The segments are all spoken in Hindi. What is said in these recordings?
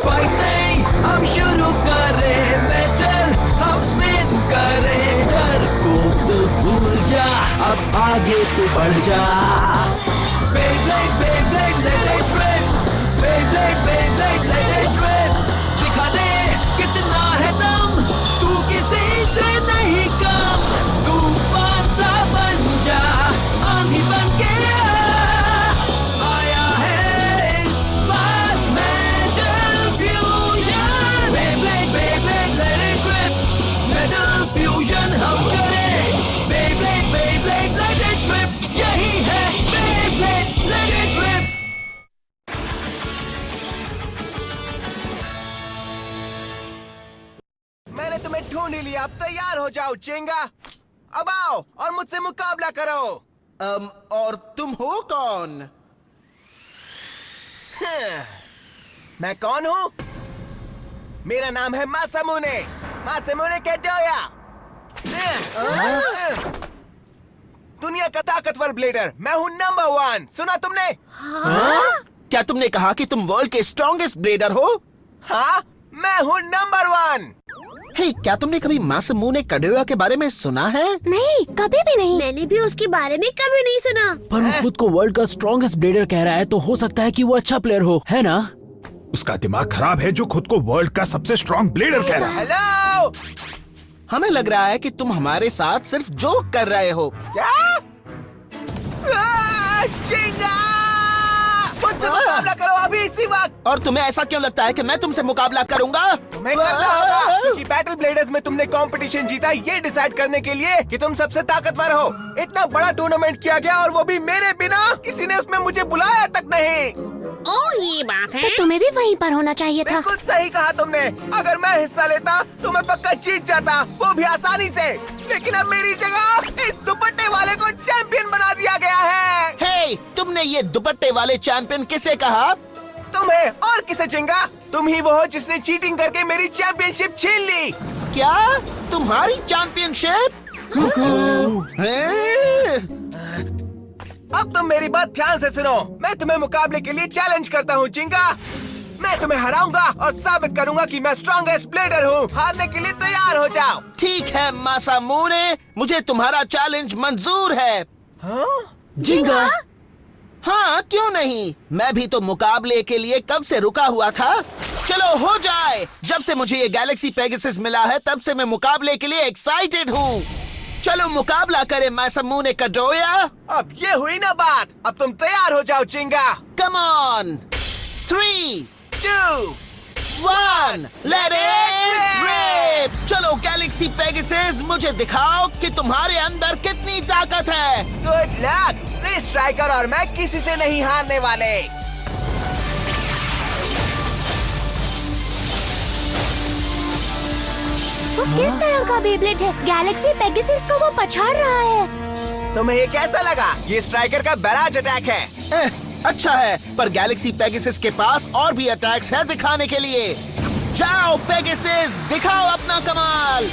फाइट नहीं, हम शुरू करें बैटल, हम स्पिन करें डर को तो भूल जा, अब आगे तू बढ़ जा। Beyblade, Beyblade, let it rip, Beyblade, Beyblade, let it rip, दिखा दे कितना है दम, तू किसी से नहीं कम, तूफान सा बन जा, आंधी बन के आया है इस बार metal fusion. Beyblade, Beyblade, let it rip, metal fusion हम करें, Beyblade, Beyblade, let it rip, यही है Beyblade, let it rip। मैंने तुम्हें ढूंढ ही लिया, अब तैयार हो जाओ चिंगा। अब आओ और मुझसे मुकाबला करो। और तुम हो कौन? मैं कौन हूँ? मेरा नाम है मासामुने, मासामुने कैडोया। दुनिया का ताकतवर ब्लेडर, मैं हूँ नंबर 1। सुना तुमने? क्या तुमने कहा कि तुम वर्ल्ड के स्ट्रॉन्गेस्ट ब्लेडर हो? हाँ, मैं हूँ नंबर 1। हे, क्या तुमने कभी मासामुने कैडोया के बारे में सुना है? नहीं, कभी भी नहीं। मैंने भी उसके बारे में कभी नहीं सुना। पर वो खुद को वर्ल्ड का स्ट्रॉन्गेस्ट ब्लेडर कह रहा है, तो हो सकता है कि वो अच्छा प्लेयर हो, है ना? उसका दिमाग खराब है जो खुद को वर्ल्ड का सबसे स्ट्रॉन्ग ब्लेडर कह रहा है। हेलो, हमें लग रहा है कि तुम हमारे साथ सिर्फ जोक कर रहे हो। क्या? चिंगा, मुझसे मुकाबला करो अभी इसी वक्त। और तुम्हें ऐसा क्यों लगता है कि मैं तुमसे मुकाबला करूंगा? तुम्हें करना होगा, क्योंकि बैटल ब्लेडर्स में तुमने कंपटीशन जीता ये डिसाइड करने के लिए कि तुम सबसे ताकतवर हो। इतना बड़ा टूर्नामेंट किया गया और वो भी मेरे बिना, किसी ने उसमें मुझे बुलाया तक नहीं। ओह, ये बात है। तो तुम्हें भी वहीं पर होना चाहिए था। बिल्कुल सही कहा तुमने। अगर मैं हिस्सा लेता तो मैं पक्का जीत जाता, वो भी आसानी से। लेकिन अब मेरी जगह इस दुपट्टे वाले को चैंपियन बना दिया गया है। हे, तुमने ये दुपट्टे वाले चैंपियन किसे कहा? तुम्हें और किसे चिंगा? तुम ही वो हो जिसने चीटिंग करके मेरी चैंपियनशिप छीन ली। क्या तुम्हारी चैंपियनशिप? अब तुम मेरी बात ध्यान से सुनो। मैं तुम्हें मुकाबले के लिए चैलेंज करता हूँ चिंगा। मैं तुम्हें हराऊंगा और साबित करूंगा कि मैं स्ट्रॉन्गेस्ट ब्लेडर हूँ। हारने के लिए तैयार हो जाओ। ठीक है मासामुने, मुझे तुम्हारा चैलेंज मंजूर है। जिंगा, हाँ, क्यों नहीं? मैं भी तो मुकाबले के लिए कब से रुका हुआ था। चलो हो जाए। जब से मुझे ये गैलेक्सी पेगासस मिला है तब से मैं मुकाबले के लिए एक्साइटेड हूँ। चलो मुकाबला करें मासामुने कैडोया। अब ये हुई ना बात। अब तुम तैयार हो जाओ चिंगा। Come on, 3, 2, 1, let it rip. चलो गैलेक्सी पेगासस, मुझे दिखाओ कि तुम्हारे अंदर कितनी ताकत है। Good luck. रेस स्ट्राइकर और मैं किसी से नहीं हारने वाले। वो किस तरह का बेब्लेड है? गैलेक्सी पेगासस को वो पछाड़ रहा है। तुम्हें ये कैसा लगा? ये स्ट्राइकर का बैराज अटैक है। अच्छा है, पर गैलेक्सी पेगासस के पास और भी अटैक्स है दिखाने के लिए। जाओ पेगासस, दिखाओ अपना कमाल।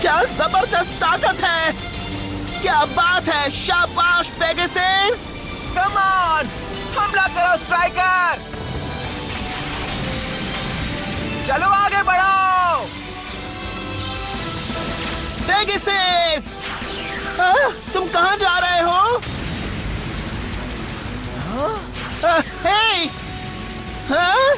क्या जबरदस्त ताकत है! क्या बात है! शाबाश पेगासस! कम ऑन, हमला करो स्ट्राइकर। चलो आगे बढ़ो। पेगासस! तुम कहाँ जा रहे हो? हे! हाँ?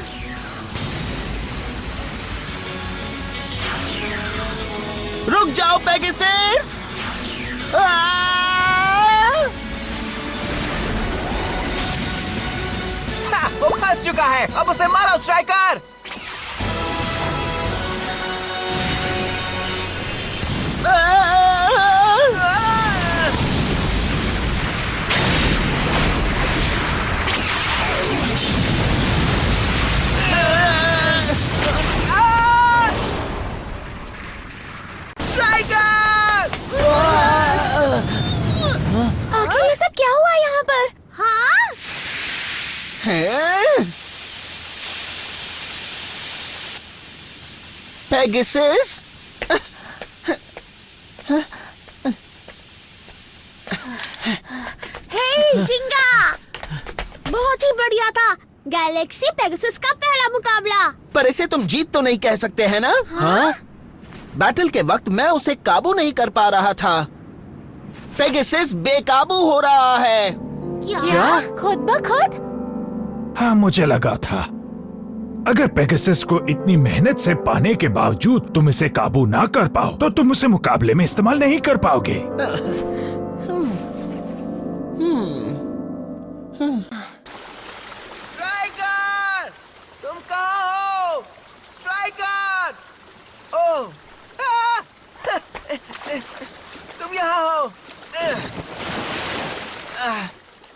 रुक जाओ पेगासस! वो फंस चुका है, अब उसे मारो स्ट्राइकर। आखिर ये सब क्या हुआ यहाँ पर? हाँ? पेगासस? गैलेक्सी पेगासस का पहला मुकाबला। पर इसे तुम जीत तो नहीं कह सकते है ना? हाँ? बैटल के वक्त मैं उसे काबू नहीं कर पा रहा था। पेगासस बेकाबू हो रहा है। क्या? खुद ब खुद? हाँ, मुझे लगा था अगर पेगासस को इतनी मेहनत से पाने के बावजूद तुम इसे काबू ना कर पाओ तो तुम उसे मुकाबले में इस्तेमाल नहीं कर पाओगे। स्ट्राइकर, तुम कहाँ हो? स्ट्राइकर! ओह, तुम यहाँ हो।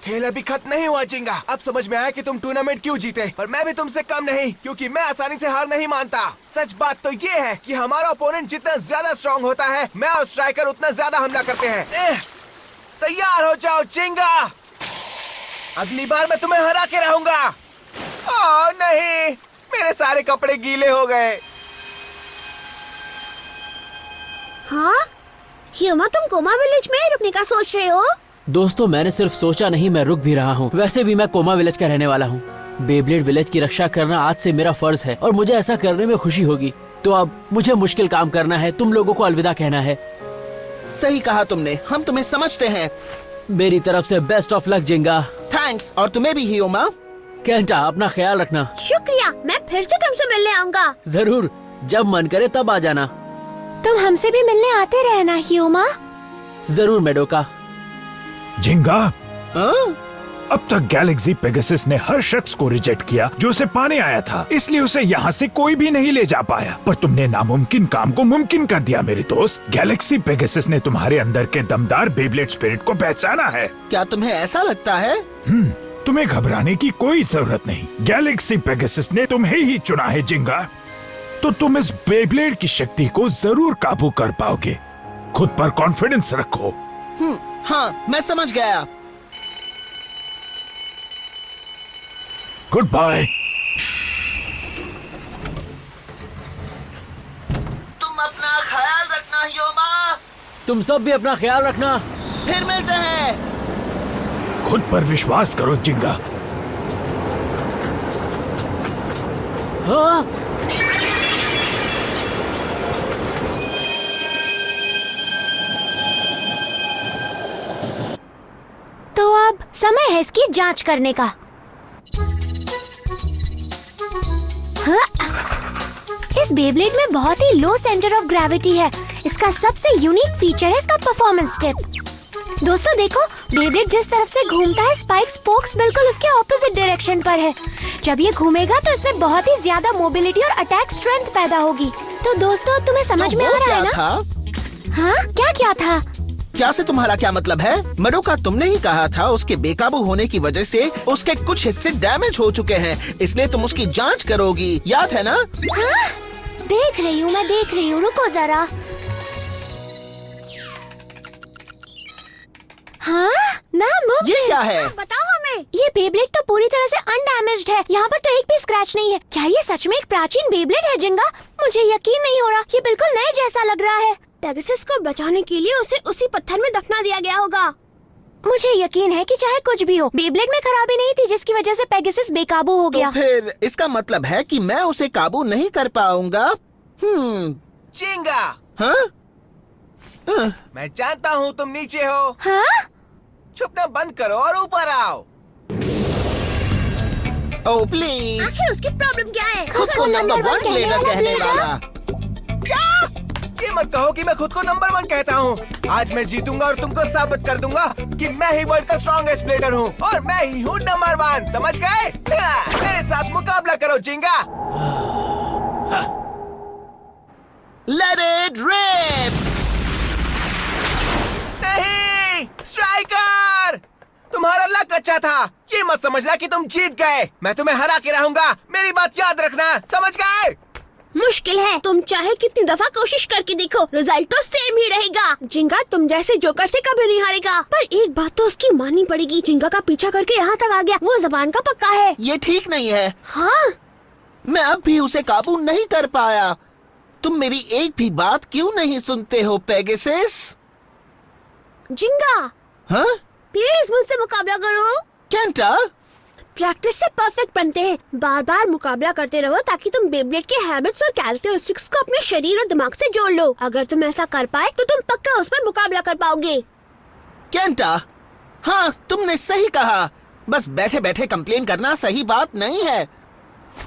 खेल अभी खत्म नहीं हुआ जिंगा। अब समझ में आया कि तुम टूर्नामेंट क्यों जीते, पर मैं भी तुमसे कम नहीं, क्योंकि मैं आसानी से हार नहीं मानता। सच बात तो ये है कि हमारा ओपोनेंट जितना ज्यादा स्ट्रांग होता है, मैं और स्ट्राइकर उतना ज्यादा हमला करते हैं। तैयार हो जाओ जिंगा, अगली बार मैं तुम्हें हरा के रहूंगा। ओह नहीं, मेरे सारे कपड़े गीले हो गए। हाँ? ह्यूमा, तुम कोमा विलेज में रुकने का सोच रहे हो? दोस्तों, मैंने सिर्फ सोचा नहीं, मैं रुक भी रहा हूँ। वैसे भी मैं कोमा विलेज का रहने वाला हूँ। बेब्लेड विलेज की रक्षा करना आज से मेरा फर्ज है और मुझे ऐसा करने में खुशी होगी। तो अब मुझे मुश्किल काम करना है, तुम लोगों को अलविदा कहना है। सही कहा तुमने, हम तुम्हें समझते हैं। मेरी तरफ से बेस्ट ऑफ लक जिंगा। थैंक्स, और तुम्हें भी ह्यूमा। केंटा, अपना ख्याल रखना। शुक्रिया, मैं फिर से तुमसे मिलने आऊंगा। जरूर, जब मन करे तब आ जाना। तुम हमसे भी मिलने आते रहना ह्यूमा। जरूर मेडोका। जिंगा, हाँ? अब तक गैलेक्सी पेगासस ने हर शख्स को रिजेक्ट किया जो उसे पाने आया था, इसलिए उसे यहाँ से कोई भी नहीं ले जा पाया। पर तुमने नामुमकिन काम को मुमकिन कर दिया मेरे दोस्त। गैलेक्सी पेगासस ने तुम्हारे अंदर के दमदार बेब्लेड स्पिरिट को पहचाना है। क्या तुम्हें ऐसा लगता है? तुम्हें घबराने की कोई जरूरत नहीं। गैलेक्सी पेगासस ने तुम्हें ही चुना है जिंगा, तो तुम इस बेब्लेड की शक्ति को जरूर काबू कर पाओगे। खुद पर कॉन्फिडेंस रखो। हाँ, मैं समझ गया। Good bye. तुम अपना ख्याल रखना ह्यूमा। तुम सब भी अपना ख्याल रखना। फिर मिलते हैं। खुद पर विश्वास करो जिंगा। हाँ? तो अब समय है इसकी जांच करने का। हाँ? इस बेब्लेड में बहुत ही लो सेंटर ऑफ ग्रेविटी है। इसका सबसे यूनिक फीचर है इसका परफॉर्मेंस टिप। दोस्तों देखो, बेब्लेड जिस तरफ से घूमता है, स्पाइक स्पोक्स बिल्कुल उसके ऑपोजिट डायरेक्शन पर है। जब ये घूमेगा तो इसमें बहुत ही ज्यादा मोबिलिटी और अटैक स्ट्रेंथ पैदा होगी। तो दोस्तों, तुम्हें समझ में आ रहा है ना? हाँ, क्या था? क्या से तुम्हारा क्या मतलब है? मेडोका, तुमने ही कहा था उसके बेकाबू होने की वजह से उसके कुछ हिस्से डैमेज हो चुके हैं, इसलिए तुम उसकी जांच करोगी, याद है ना? हाँ? देख रही हूँ, मैं देख रही हूँ, रुको जरा। हाँ? नामुमकिन। ये क्या है? बताओ हमें। ये बेब्लेड तो पूरी तरह से अनडैमेज्ड है। यहाँ पर तो एक भी स्क्रैच नहीं है। क्या ये सच में एक प्राचीन बेब्लेड है जिंगा? मुझे यकीन नहीं हो रहा। ये बिल्कुल नए जैसा लग रहा है। पेगासस को बचाने के लिए उसे उसी पत्थर में दफना दिया गया होगा। मुझे यकीन है कि चाहे कुछ भी हो, बेब्लेड में खराबी नहीं थी जिसकी वजह से पेगासस बेकाबू हो गया। तो फिर इसका मतलब है कि मैं उसे काबू नहीं कर पाऊंगा। जिंगा, हाँ? मैं जानता हूँ तुम नीचे हो। हाँ? छुपना बंद करो और ऊपर आओ। ओह प्लीज, आखिर उसकी प्रॉब्लम क्या है? खुद को नंबर 1 प्लेयर कहने वाला। क्या? ये मत कहो कि मैं खुद को नंबर 1 कहता हूँ। आज मैं जीतूंगा और तुमको साबित कर दूंगा कि मैं ही वर्ल्ड का स्ट्रॉन्गेस्ट प्लेयर हूँ और मैं ही हूँ नंबर 1। समझ गए? मेरे साथ मुकाबला करो जिंगा। Let it rip. नहीं, स्ट्राइकर, तुम्हारा लक अच्छा था। ये मत समझना कि तुम जीत गए। मैं तुम्हें हरा के रहूंगा, मेरी बात याद रखना। समझ गए? मुश्किल है, तुम चाहे कितनी दफा कोशिश करके देखो, रिजल्ट तो सेम ही रहेगा। जिंगा तुम जैसे जोकर से कभी नहीं हारेगा। पर एक बात तो उसकी माननी पड़ेगी, जिंगा का पीछा करके यहाँ तक आ गया, वो जबान का पक्का है। ये ठीक नहीं है। हाँ? मैं अब भी उसे काबू नहीं कर पाया। तुम मेरी एक भी बात क्यों नहीं सुनते हो पेगासस? जिंगा, हाँ? प्लीज मुझसे मुकाबला करो। केंटा, प्रैक्टिस से परफेक्ट बनते हैं। बार बार मुकाबला करते रहो ताकि तुम बेब्लेड के हैबिट्स और कैरेक्टरिस्टिक्स को अपने शरीर और दिमाग से जोड़ लो। अगर तुम ऐसा कर पाए तो तुम पक्का उस पर मुकाबला कर पाओगे। केंटा, हाँ तुमने सही कहा। बस बैठे बैठे कंप्लेन करना सही बात नहीं है।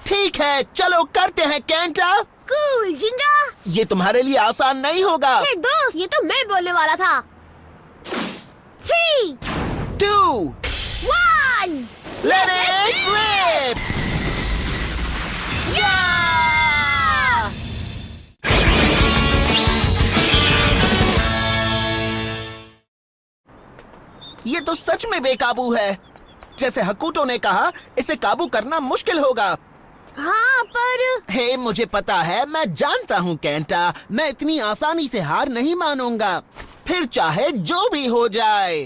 ठीक है, चलो करते हैं केंटा। कूल जिंगा। ये तुम्हारे लिए आसान नहीं होगा। हे दोस्त, ये तो मैं बोलने वाला था। 3, 2, 1, let it rip! ये तो सच में बेकाबू है। जैसे हकूटो ने कहा, इसे काबू करना मुश्किल होगा। हाँ पर हे, मुझे पता है, मैं जानता हूँ केंटा, मैं इतनी आसानी से हार नहीं मानूंगा, फिर चाहे जो भी हो जाए।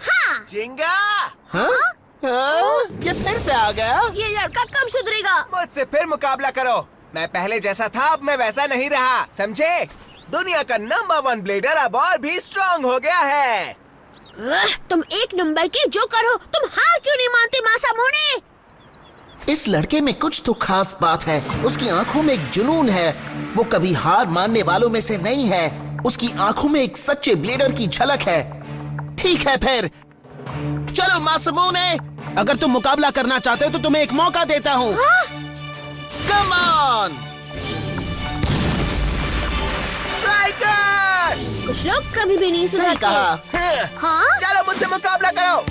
हाँ, जिंगा, हाँ? हाँ? ये फिर से आ गया? ये लड़का कब सुधरेगा? मुझसे फिर मुकाबला करो। मैं पहले जैसा था, अब मैं वैसा नहीं रहा, समझे? दुनिया का नंबर 1 ब्लेडर अब और भी स्ट्रॉन्ग हो गया है। तुम एक नंबर के जो करो, तुम हार क्यों नहीं मानते मासामुने? इस लड़के में कुछ तो खास बात है। उसकी आंखों में एक जुनून है। वो कभी हार मानने वालों में से नहीं है। उसकी आंखों में एक सच्चे ब्लेडर की झलक है। ठीक है फिर, चलो मासामुने, अगर तुम मुकाबला करना चाहते हो तो तुम्हें एक मौका देता हूँ। Come on! स्ट्राइकर! कुछ लोग कभी भी नहीं सही सुधरते। कहा। हाँ? चलो मुझसे मुकाबला करो।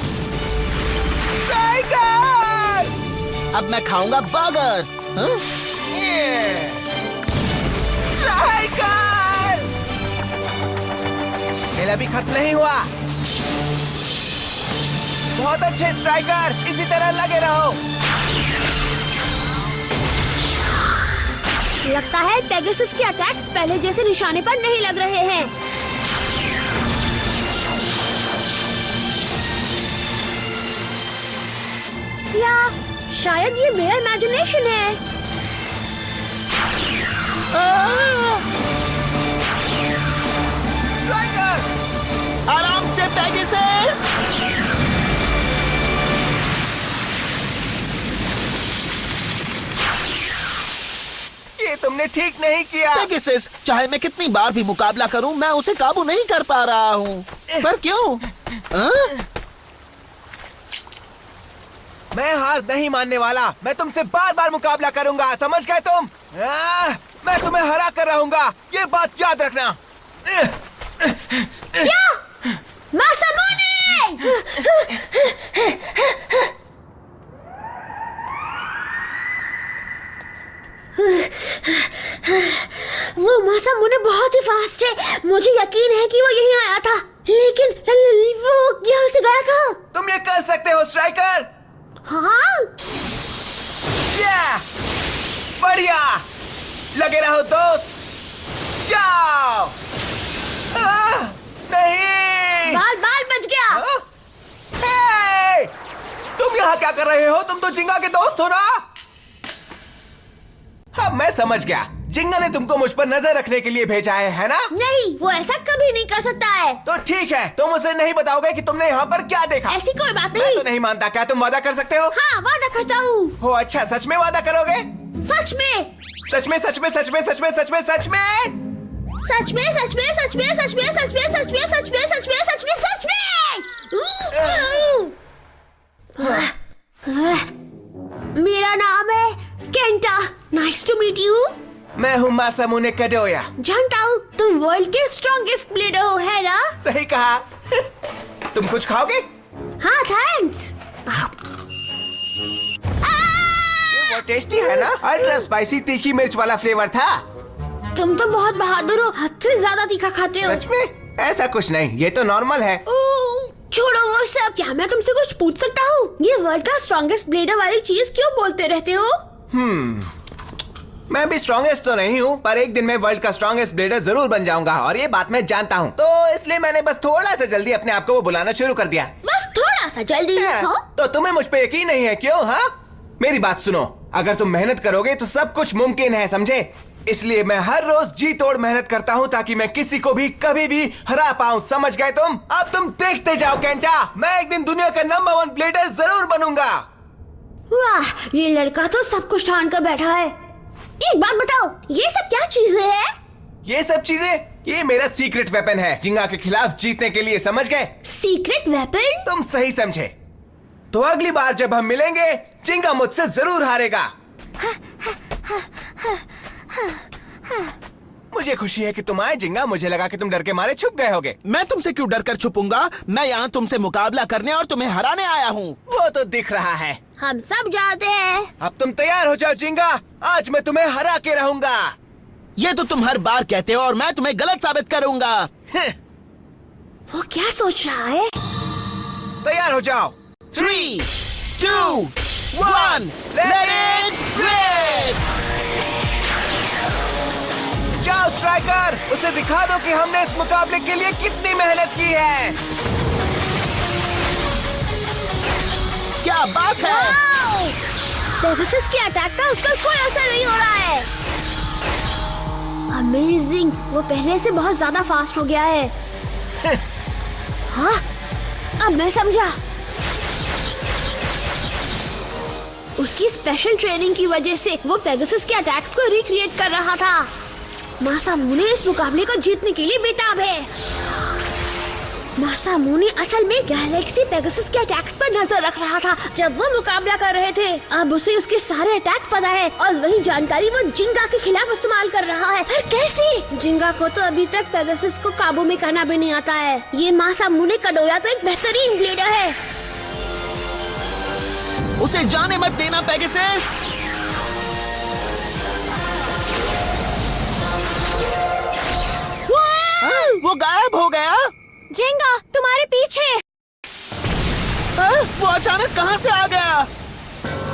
स्ट्राइकर! अब मैं खाऊंगा बर्गर। हाँ? स्ट्राइकर! खेल अभी खत्म नहीं हुआ। बहुत अच्छे स्ट्राइकर, इसी तरह लगे रहो। लगता है पेगासस के अटैक्स पहले जैसे निशाने पर नहीं लग रहे हैं। या शायद ये मेरा इमेजिनेशन है। स्ट्राइकर! आराम से पेगासस। ये तुमने ठीक नहीं किया। पेगासस, चाहे मैं कितनी बार भी मुकाबला करूं, मैं उसे काबू नहीं कर पा रहा हूं। पर क्यों? हाँ? मैं हार नहीं मानने वाला। मैं तुमसे बार बार मुकाबला करूंगा, समझ गए तुम? मैं तुम्हें हरा कर रहूंगा, ये बात याद रखना। क्या? मासामुने! वो मासामुने बहुत ही फास्ट है। मुझे यकीन है कि वो यहीं आया था, लेकिन वो यहाँ से गया कहाँ? तुम ये कर सकते हो स्ट्राइकर। हाँ? बढ़िया, लगे रहो दोस्त। जाओ। नहीं, बाल बच गया। हे! तुम यहाँ क्या कर रहे हो? तुम तो जिंगा के दोस्त हो ना? हाँ, मैं समझ गया। जिंगा ने तुमको मुझ पर नजर रखने के लिए भेजा है ना? नहीं, वो ऐसा कभी नहीं कर सकता है। तो ठीक है, तुम उसे नहीं बताओगे कि तुमने यहाँ पर क्या देखा? ऐसी कोई बात मैं नहीं। तो नहीं मानता। क्या तुम वादा कर सकते हो? हाँ, वादा करता हूँ। हो अच्छा, सच में वादा करोगे? सच में। सच में, सच में, सच में, सच में, सच में, सच में? सच में, सच में, सच में, सच में, सच में, सच में, सच में, सच में, सच में, सच में। मेरा नाम है Kenta. Nice to meet you. मैं हूँ मासामुने काडोया। जानता हूँ तुम वर्ल्ड के स्ट्रॉन्गेस्ट ब्लेडर हो, है ना? सही कहा। तुम कुछ खाओगे? हाँ, थैंक्स। वो टेस्टी है ना? अल्ट्रा स्पाइसी तीखी मिर्च वाला फ्लेवर था। तुम तो बहुत बहादुर हो, हद से ज्यादा तीखा खाते हो। सच में? ऐसा कुछ नहीं, ये तो नॉर्मल है। छोड़ो वो सब। क्या मैं तुमसे कुछ पूछ सकता हूँ? ये वर्ल्ड का स्ट्रॉन्गेस्ट ब्लेडर वाली चीज क्यों बोलते रहते हो? मैं भी स्ट्रॉन्गेस्ट तो नहीं हूँ, पर एक दिन मैं वर्ल्ड का स्ट्रॉन्गेस्ट ब्लेडर जरूर बन जाऊंगा, और ये बात मैं जानता हूँ। तो इसलिए मैंने बस थोड़ा सा जल्दी अपने आप को वो बुलाना शुरू कर दिया। बस थोड़ा सा जल्दी। हाँ? तो तुम्हें मुझ पे यकीन नहीं है क्यों? हाँ, मेरी बात सुनो। अगर तुम मेहनत करोगे तो सब कुछ मुमकिन है, समझे? इसलिए मैं हर रोज जी तोड़ मेहनत करता हूँ ताकि मैं किसी को भी कभी भी हरा पाऊँ, समझ गए तुम? अब तुम देखते जाओ केंटा, मैं एक दिन दुनिया का नंबर 1 ब्लेडर जरूर बनूंगा। वाह, ये लड़का तो सब कुछ ठान कर बैठा है। एक बात बताओ, ये सब क्या चीजें हैं? ये सब चीजें, ये मेरा सीक्रेट वेपन है जिंगा के खिलाफ जीतने के लिए, समझ गए? Secret weapon? तुम सही समझे। तो अगली बार जब हम मिलेंगे, जिंगा मुझसे जरूर हारेगा। मुझे खुशी है कि तुम आए जिंगा। मुझे लगा कि तुम डर के मारे छुप गए होगे। मैं तुमसे क्यों डर कर छुपूंगा? मैं यहाँ तुमसे मुकाबला करने और तुम्हें हराने आया हूँ। वो तो दिख रहा है। हम सब जानते हैं। अब तुम तैयार हो जाओ जिंगा, आज मैं तुम्हें हरा के रहूंगा। ये तो तुम हर बार कहते हो और मैं तुम्हें गलत साबित करूंगा। वो क्या सोच रहा है? तैयार हो जाओ। 3, 2, 1, let it rip! जाओ स्ट्राइकर, उसे दिखा दो कि हमने इस मुकाबले के लिए कितनी मेहनत की है। क्या बात है? पेगासस के अटैक का उस पर कोई असर नहीं हो रहा है। अमेजिंग, वो पहले से बहुत ज्यादा फास्ट हो गया है। हाँ, अब मैं समझा। उसकी स्पेशल ट्रेनिंग की वजह से वो पेगासस के अटैक्स को रिक्रिएट कर रहा था। मासामुने इस मुकाबले को जीतने के लिए बेताब है। मासामुने असल में गैलेक्सी पेगासस के अटैक्स पर नजर रख रहा था जब वो मुकाबला कर रहे थे। अब उसे उसके सारे अटैक पता है और वही जानकारी वो जिंगा के खिलाफ इस्तेमाल कर रहा है। पर कैसे? जिंगा को तो अभी तक पेगासस को काबू में करना भी नहीं आता है। ये मासामुने कडोया तो एक बेहतरीन ब्लेडर है। उसे जाने मत देना पेगासस। वो गायब हो गया। जिंगा, तुम्हारे पीछे। वो अचानक कहाँ से आ गया?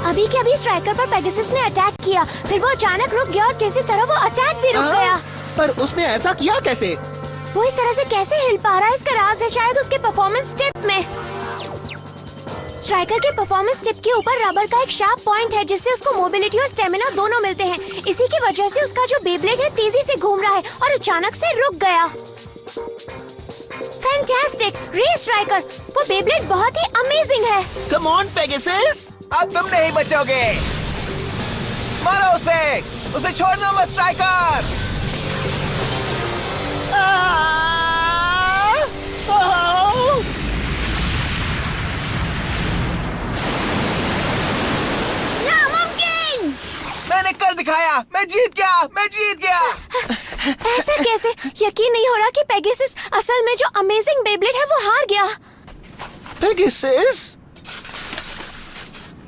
अभी के अभी स्ट्राइकर पर पेगासस ने अटैक किया, फिर वो अचानक रुक गया और किसी तरह वो अटैक भी रुक गया। पर उसने ऐसा किया कैसे? वो इस तरह से कैसे हिल पा रहा है, इसका राज है शायद उसके परफॉर्मेंस टिप में। स्ट्राइकर के परफॉर्मेंस टिप के ऊपर रबर का एक शार्प पॉइंट है जिससे उसको मोबिलिटी और स्टेमिना दोनों मिलते हैं। इसी की वजह से उसका जो बेब्लेड है तेजी से घूम रहा है और अचानक से रुक गया। फैंटास्टिक! रे स्ट्राइकर, वो बेब्लेड बहुत ही अमेजिंग है। Come on Pegasus. अब तुम नहीं बचोगे। मारो उसे छोड़ना मत स्ट्राइकर। नामुमकिन! मैंने कर दिखाया, मैं जीत गया। ऐसा कैसे? यकीन नहीं हो रहा कि पेगासस असल में जो अमेजिंग बेब्लेड है वो हार गया। पेगासस,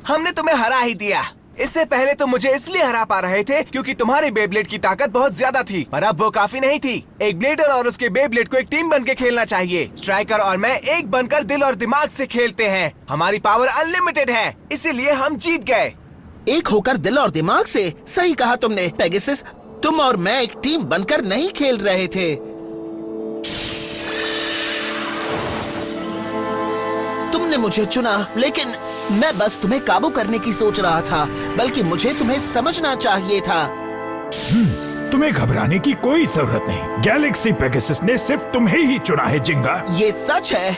हमने तुम्हें हरा ही दिया। इससे पहले तो मुझे इसलिए हरा पा रहे थे क्योंकि तुम्हारे बेब्लेड की ताकत बहुत ज्यादा थी, पर अब वो काफी नहीं थी। एक ब्लेडर और उसके बेब्लेड को एक टीम बन के खेलना चाहिए। स्ट्राइकर और मैं एक बनकर दिल और दिमाग से खेलते हैं। हमारी पावर अनलिमिटेड है, इसीलिए हम जीत गए। एक होकर दिल और दिमाग से? सही कहा तुमने पेगासस। तुम और मैं एक टीम बनकर नहीं खेल रहे थे। तुमने मुझे चुना, लेकिन मैं बस तुम्हें काबू करने की सोच रहा था, बल्कि मुझे तुम्हें समझना चाहिए था। तुम्हें घबराने की कोई जरूरत नहीं। गैलेक्सी पेगासस ने सिर्फ तुम्हें ही चुना है जिंगा। ये सच है।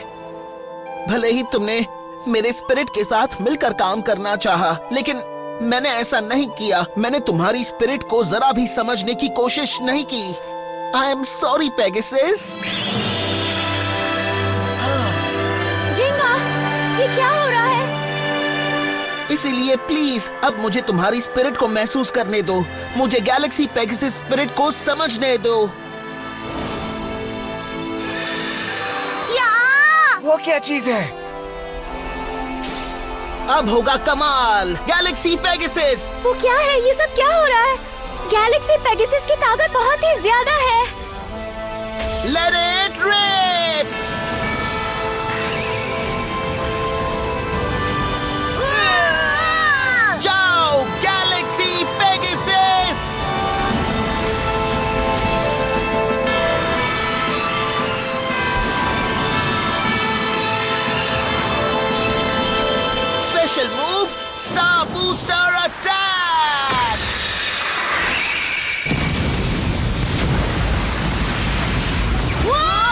भले ही तुमने मेरे स्पिरिट के साथ मिलकर काम करना चाहा, लेकिन मैंने ऐसा नहीं किया। मैंने तुम्हारी स्पिरिट को जरा भी समझने की कोशिश नहीं की। I am sorry Pegasus. जिंगा, ये क्या हो रहा है? इसीलिए प्लीज अब मुझे तुम्हारी स्पिरिट को महसूस करने दो। मुझे गैलेक्सी पेगासस स्पिरिट को समझने दो। क्या? वो क्या चीज है? अब होगा कमाल। Galaxy Pegasus. वो क्या है? ये सब क्या हो रहा है? गैलेक्सी पेगासस की ताकत बहुत ही ज्यादा है। Let it rip. जाओ Galaxy Pegasus. Special move, Star Booster Attack! Whoa!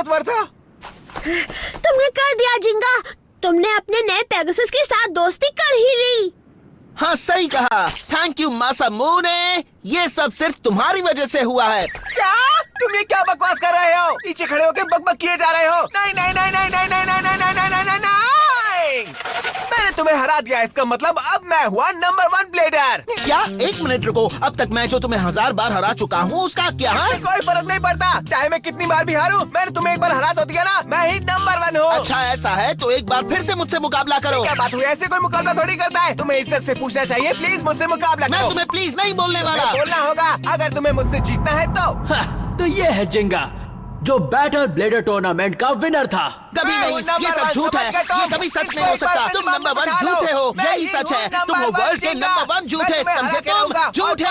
ताकतवर था। तुमने कर दिया जिंगा। तुमने अपने नए पेगासस के साथ दोस्ती कर ही ली। हाँ सही कहा। Thank you Masamune. ये सब सिर्फ तुम्हारी वजह से हुआ है। क्या तुम ये क्या बकवास कर रहे हो? पीछे खड़े होकर बकबक किए जा रहे हो। नहीं नहीं नहीं नहीं नहीं नहीं नहीं नहीं नहीं नहीं नहीं नहीं। मैंने तुम्हें हरा दिया, इसका मतलब अब मैं हुआ नंबर 1 ब्लेडर। क्या? एक मिनट रुको। अब तक मैं जो तुम्हें 1000 बार हरा चुका हूँ उसका क्या? इससे कोई फर्क नहीं पड़ता, चाहे मैं कितनी बार भी हारूं। मैंने तुम्हें एक बार हरा तो दिया ना, मैं ही नंबर 1 हूँ। अच्छा ऐसा है तो एक बार फिर से मुझसे मुकाबला करो। क्या बात हुई? ऐसे कोई मुकाबला थोड़ी करता है। तुम्हें इज्जत से पूछना चाहिए। प्लीज मुझसे मुकाबला मैं करो। तुम्हें प्लीज नहीं बोलने वाला। बोलना होगा अगर तुम्हें मुझसे जीतना है तो। हाँ, तो ये है जिंगा जो बैटल ब्लेडर टूर्नामेंट का विनर था। कभी मैं नहीं, हूँ नंबर ये सब 1, झूठ है। समझ गए तुम? ये कभी सच इसको नहीं हो एक बार सकता। फिर तुम नंबर 1 उठा लो। झूठे हो। मैं यही ही सच हूँ है। तुम नंबर हो 1 वर्ल्ड के जिंगा। नंबर 1 झूठे। मैं तुम्हें हरा समझे के तुम? रहूंगा। और झूठे